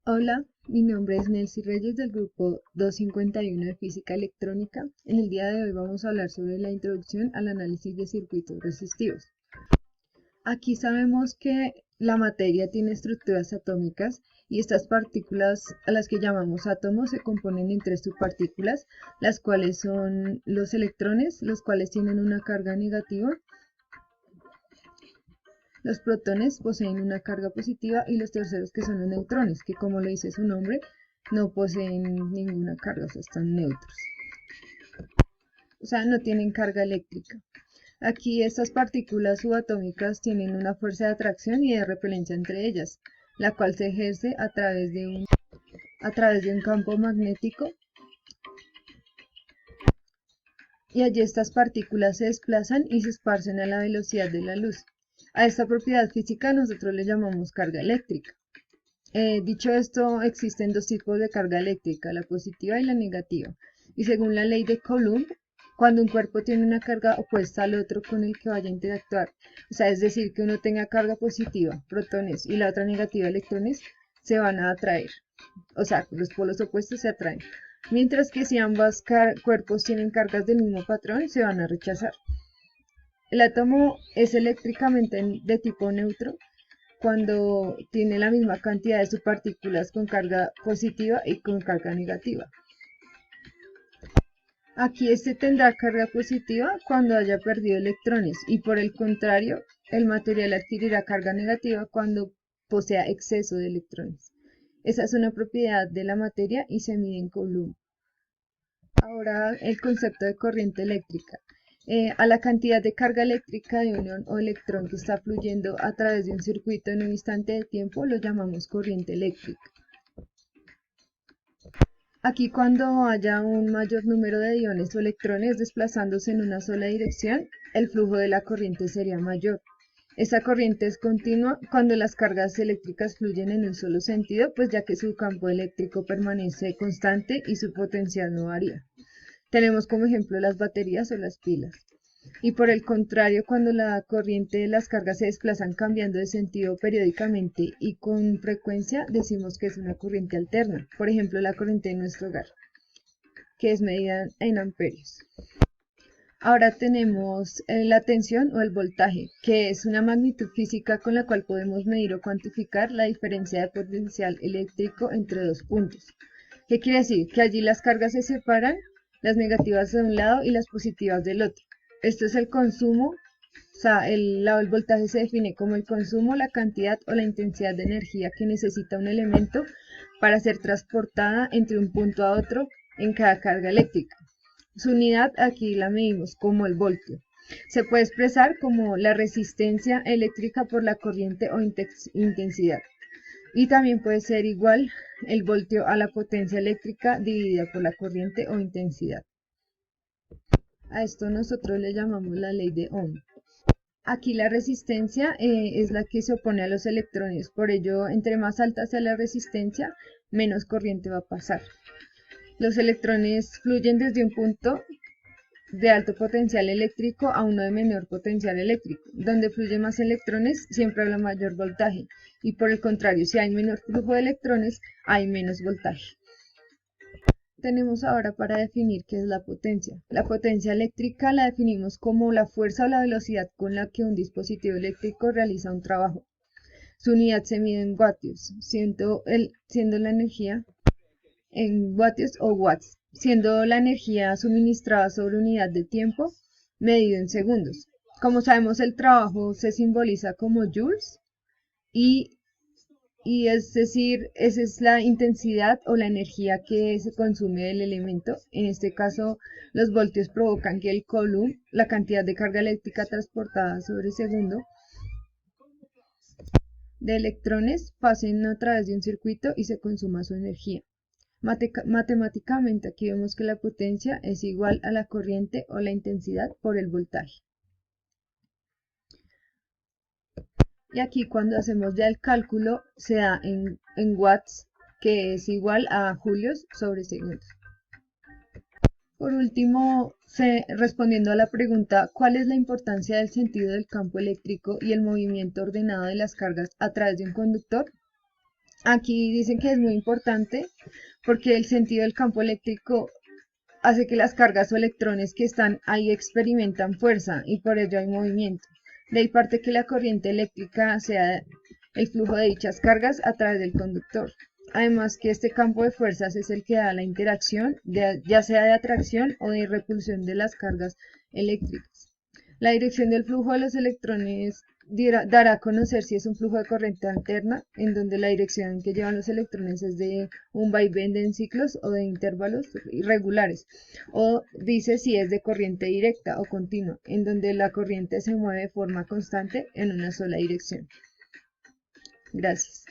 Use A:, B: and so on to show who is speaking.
A: Hola, mi nombre es Nelcy Reyes del grupo 251 de Física Electrónica. En el día de hoy vamos a hablar sobre la introducción al análisis de circuitos resistivos. Aquí sabemos que la materia tiene estructuras atómicas y estas partículas a las que llamamos átomos se componen en tres subpartículas, las cuales son los electrones, los cuales tienen una carga negativa. Los protones poseen una carga positiva y los terceros que son los neutrones, que como lo dice su nombre, no poseen ninguna carga, o sea, están neutros. O sea, no tienen carga eléctrica. Aquí estas partículas subatómicas tienen una fuerza de atracción y de repelencia entre ellas, la cual se ejerce a través de un campo magnético y allí estas partículas se desplazan y se esparcen a la velocidad de la luz. A esta propiedad física nosotros le llamamos carga eléctrica. Dicho esto, existen dos tipos de carga eléctrica, la positiva y la negativa. Y según la ley de Coulomb, cuando un cuerpo tiene una carga opuesta al otro con el que vaya a interactuar, o sea, es decir, que uno tenga carga positiva, protones, y la otra negativa, electrones, se van a atraer. O sea, los polos opuestos se atraen. Mientras que si ambos cuerpos tienen cargas del mismo patrón, se van a rechazar. El átomo es eléctricamente de tipo neutro cuando tiene la misma cantidad de subpartículas con carga positiva y con carga negativa. Aquí este tendrá carga positiva cuando haya perdido electrones y por el contrario, el material adquirirá carga negativa cuando posea exceso de electrones. Esa es una propiedad de la materia y se mide en Coulomb. Ahora el concepto de corriente eléctrica. A la cantidad de carga eléctrica de un ion o electrón que está fluyendo a través de un circuito en un instante de tiempo lo llamamos corriente eléctrica. Aquí cuando haya un mayor número de iones o electrones desplazándose en una sola dirección, el flujo de la corriente sería mayor. Esta corriente es continua cuando las cargas eléctricas fluyen en un solo sentido, pues ya que su campo eléctrico permanece constante y su potencial no varía. Tenemos como ejemplo las baterías o las pilas. Y por el contrario, cuando la corriente de las cargas se desplazan cambiando de sentido periódicamente y con frecuencia, decimos que es una corriente alterna. Por ejemplo, la corriente de nuestro hogar, que es medida en amperios. Ahora tenemos la tensión o el voltaje, que es una magnitud física con la cual podemos medir o cuantificar la diferencia de potencial eléctrico entre dos puntos. ¿Qué quiere decir? Que allí las cargas se separan, las negativas de un lado y las positivas del otro. Esto es el consumo, o sea, el lado del voltaje se define como el consumo, la cantidad o la intensidad de energía que necesita un elemento para ser transportada entre un punto a otro en cada carga eléctrica. Su unidad aquí la medimos como el voltio. Se puede expresar como la resistencia eléctrica por la corriente o intensidad. Y también puede ser igual el voltio a la potencia eléctrica dividida por la corriente o intensidad. A esto nosotros le llamamos la ley de Ohm. Aquí la resistencia es la que se opone a los electrones, por ello entre más alta sea la resistencia, menos corriente va a pasar. Los electrones fluyen desde un punto de alto potencial eléctrico a uno de menor potencial eléctrico. Donde fluye más electrones siempre habrá mayor voltaje y por el contrario, si hay menor flujo de electrones, hay menos voltaje. Tenemos ahora para definir qué es la potencia. La potencia eléctrica la definimos como la fuerza o la velocidad con la que un dispositivo eléctrico realiza un trabajo. Su unidad se mide en vatios, siendo la energía en vatios o watts, siendo la energía suministrada sobre unidad de tiempo medido en segundos. Como sabemos, el trabajo se simboliza como joules y es decir, esa es la intensidad o la energía que se consume del elemento. En este caso, los voltios provocan que el coulomb, la cantidad de carga eléctrica transportada sobre segundo de electrones, pasen a través de un circuito y se consuma su energía. Matemáticamente, aquí vemos que la potencia es igual a la corriente o la intensidad por el voltaje. Y aquí cuando hacemos ya el cálculo se da en watts, que es igual a julios sobre segundos. Por último, respondiendo a la pregunta, ¿cuál es la importancia del sentido del campo eléctrico y el movimiento ordenado de las cargas a través de un conductor? Aquí dicen que es muy importante porque el sentido del campo eléctrico hace que las cargas o electrones que están ahí experimentan fuerza y por ello hay movimiento. De ahí parte que la corriente eléctrica sea el flujo de dichas cargas a través del conductor. Además que este campo de fuerzas es el que da la interacción, ya sea de atracción o de repulsión de las cargas eléctricas. La dirección del flujo de los electrones dará a conocer si es un flujo de corriente alterna, en donde la dirección en que llevan los electrones es de un vaivén en ciclos o de intervalos irregulares, o dice si es de corriente directa o continua, en donde la corriente se mueve de forma constante en una sola dirección. Gracias.